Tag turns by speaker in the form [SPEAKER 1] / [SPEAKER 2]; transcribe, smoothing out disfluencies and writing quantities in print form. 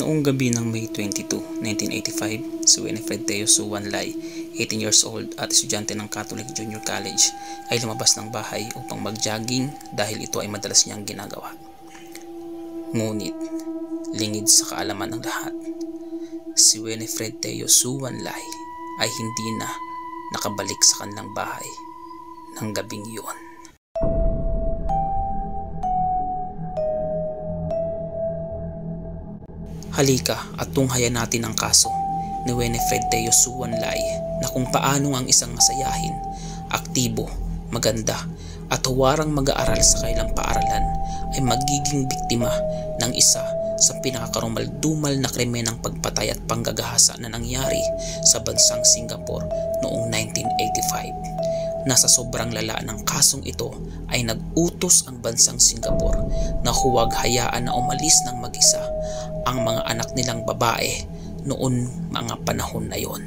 [SPEAKER 1] Noong gabi ng May 22, 1985, si Winifred Teo Suwan Lai, 18 years old at estudyante ng Catholic Junior College, ay lumabas ng bahay upang mag-jogging dahil ito ay madalas niyang ginagawa. Ngunit, lingid sa kaalaman ng lahat, si Winifred Teo Suwan Lai ay hindi na nakabalik sa kanilang bahay ng gabing yun. Halika at tunghayan natin ang kaso ni Winifred Teo Suwan Lai na kung paano ang isang masayahin, aktibo, maganda at huwarang mag-aaral sa kailang paaralan ay magiging biktima ng isa sa pinakakarumaldumal na krimen ng pagpatay at panggagahasa na nangyari sa bansang Singapore noong 1985. Nasa sobrang lala ng kasong ito ay nag-utos ang bansang Singapore na huwag hayaan na umalis ng mag-isa ang mga anak nilang babae noon mga panahon na yon.